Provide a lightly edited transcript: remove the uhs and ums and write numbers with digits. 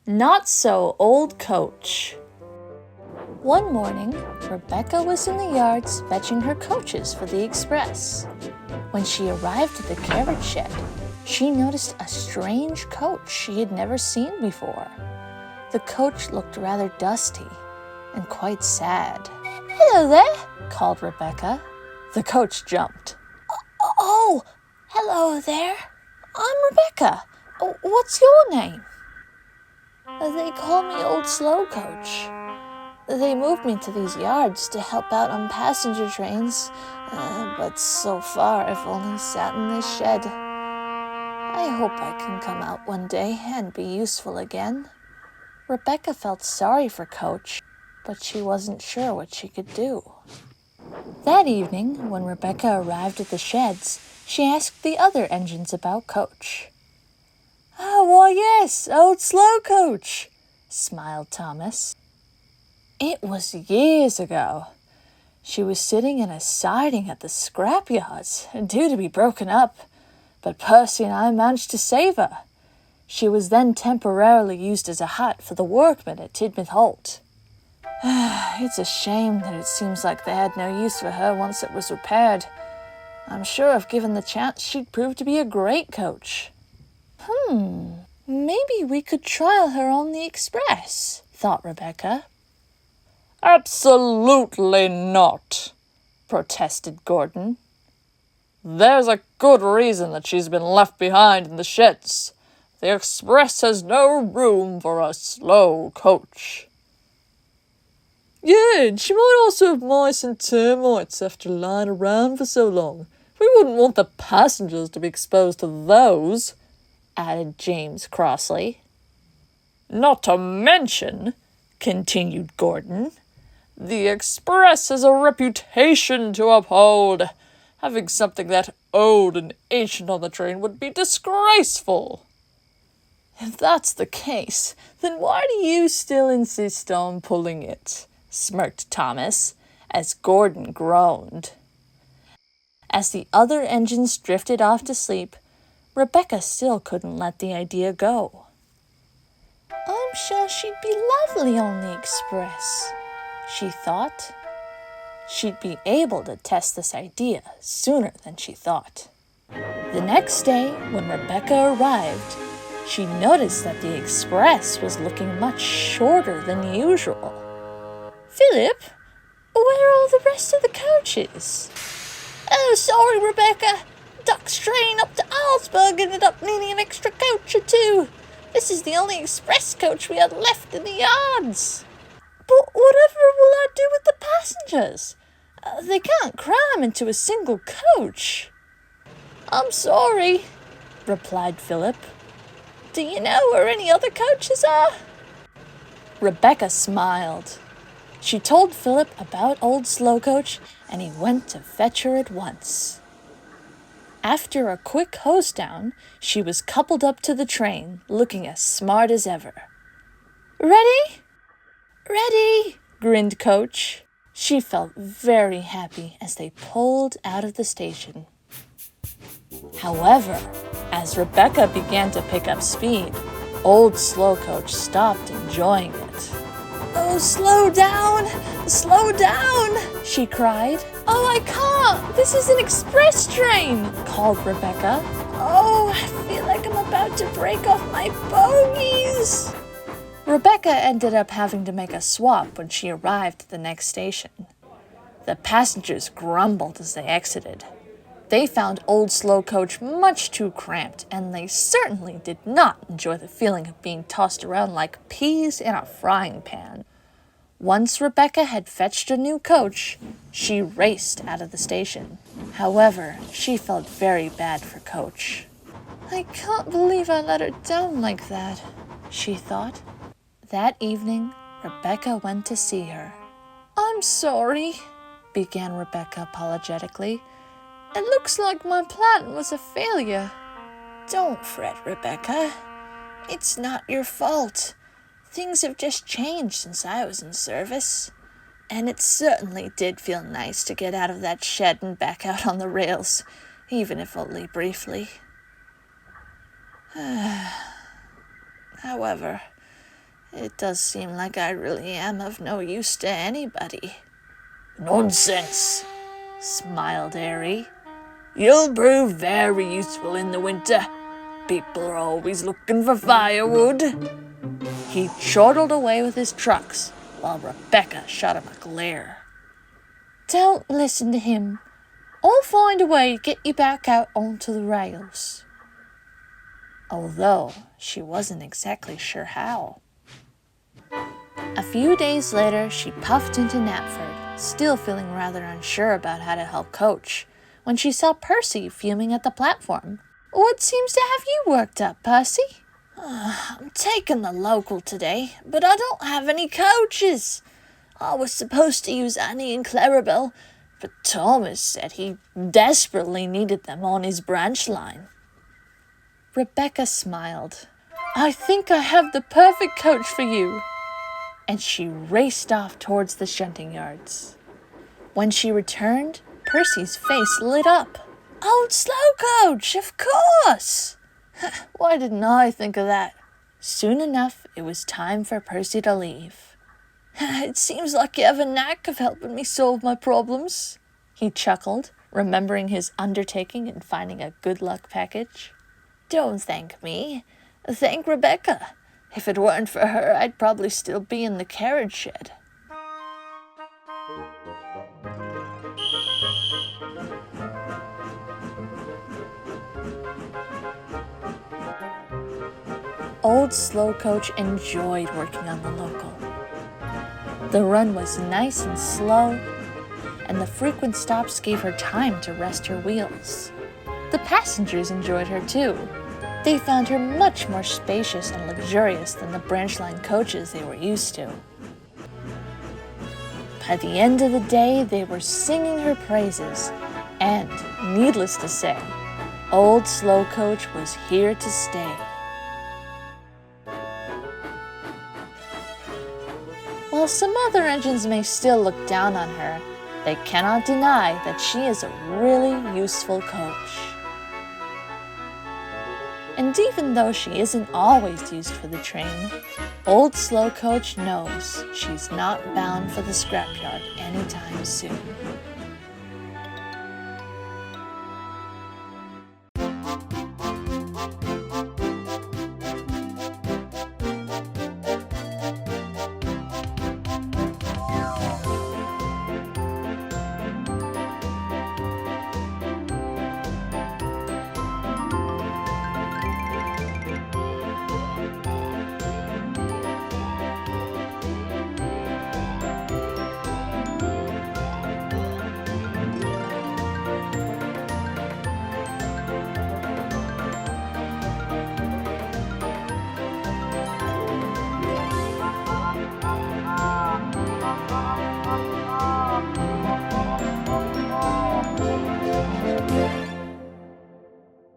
Not So Old Coach. One morning, Rebecca was in the yards fetching her coaches for the express. When she arrived at the carriage shed, she noticed a strange coach she had never seen before. The coach looked rather dusty and quite sad. "Hello there," called Rebecca. The coach jumped. "Oh, hello there. I'm Rebecca. What's your name?" "They call me Old Slow Coach. They moved me to these yards to help out on passenger trains, but so far I've only sat in this shed. I hope I can come out one day and be useful again." Rebecca felt sorry for Coach, but she wasn't sure what she could do. That evening, when Rebecca arrived at the sheds, she asked the other engines about Coach. "Oh, why yes, Old Slow Coach," smiled Thomas. It was years ago. She was sitting in a siding at the scrapyards, due to be broken up, but Percy and I managed to save her. She was then temporarily used as a hut for the workmen at Tidmouth Holt. It's a shame that it seems like they had no use for her once it was repaired. I'm sure if given the chance, she'd prove to be a great coach. Maybe we could trial her on the express, thought Rebecca. "Absolutely not," protested Gordon. "There's a good reason that she's been left behind in the sheds. The express has no room for a slow coach." "Yeah, and she might also have mice and termites after lying around for so long. We wouldn't want the passengers to be exposed to those," added James crossly. "Not to mention," continued Gordon, "the express has a reputation to uphold. Having something that old and ancient on the train would be disgraceful." "If that's the case, then why do you still insist on pulling it?" smirked Thomas, as Gordon groaned. As the other engines drifted off to sleep, Rebecca still couldn't let the idea go. "I'm sure she'd be lovely on the express," she thought. She'd be able to test this idea sooner than she thought. The next day, when Rebecca arrived, she noticed that the express was looking much shorter than usual. "Philip, where are all the rest of the coaches?" "Oh, sorry, Rebecca. Duck's train up to Augsburg ended up needing an extra coach or two. This is the only express coach we had left in the yards." "But whatever will I do with the passengers? They can't cram into a single coach." "I'm sorry," replied Philip. "Do you know where any other coaches are?" Rebecca smiled. She told Philip about Old Slow Coach, and he went to fetch her at once. After a quick hose down, she was coupled up to the train, looking as smart as ever. "Ready?" "Ready," grinned Coach. She felt very happy as they pulled out of the station. However, as Rebecca began to pick up speed, Old Slow Coach stopped enjoying it. "Oh, slow down! Slow down!" she cried. "Oh, I can't! This is an express train!" called Rebecca. "Oh, I feel like I'm about to break off my bogies!" Rebecca ended up having to make a swap when she arrived at the next station. The passengers grumbled as they exited. They found Old Slow Coach much too cramped, and they certainly did not enjoy the feeling of being tossed around like peas in a frying pan. Once Rebecca had fetched a new coach, she raced out of the station. However, she felt very bad for Coach. "I can't believe I let her down like that," she thought. That evening, Rebecca went to see her. "I'm sorry," began Rebecca apologetically. "It looks like my plan was a failure." "Don't fret, Rebecca. It's not your fault. Things have just changed since I was in service. And it certainly did feel nice to get out of that shed and back out on the rails, even if only briefly. However, It does seem like I really am of no use to anybody. Nonsense, smiled Harry. You'll prove very useful in the winter. People are always looking for firewood. He chortled away with his trucks, while Rebecca shot him a glare. Don't listen to him. I'll find a way to get you back out onto the rails. Although she wasn't exactly sure how. A few days later, she puffed into Knapford, still feeling rather unsure about how to help Coach, when she saw Percy fuming at the platform. What seems to have you worked up, Percy? I'm taking the local today, but I don't have any coaches. I was supposed to use Annie and Clarabelle, but Thomas said he desperately needed them on his branch line. Rebecca smiled. I think I have the perfect coach for you. And she raced off towards the shunting yards. When she returned, Percy's face lit up. Old Slow Coach, of course! Why didn't I think of that? Soon enough, it was time for Percy to leave. It seems like you have a knack of helping me solve my problems, he chuckled, remembering his undertaking in finding a good luck package. Don't thank me. Thank Rebecca. If it weren't for her, I'd probably still be in the carriage shed. Old Slow Coach enjoyed working on the local. The run was nice and slow, and the frequent stops gave her time to rest her wheels. The passengers enjoyed her too. They found her much more spacious and luxurious than the branch line coaches they were used to. By the end of the day, they were singing her praises, and, needless to say, Old Slow Coach was here to stay. While some other engines may still look down on her, they cannot deny that she is a really useful coach. And even though she isn't always used for the train, Old Slow Coach knows she's not bound for the scrapyard anytime soon.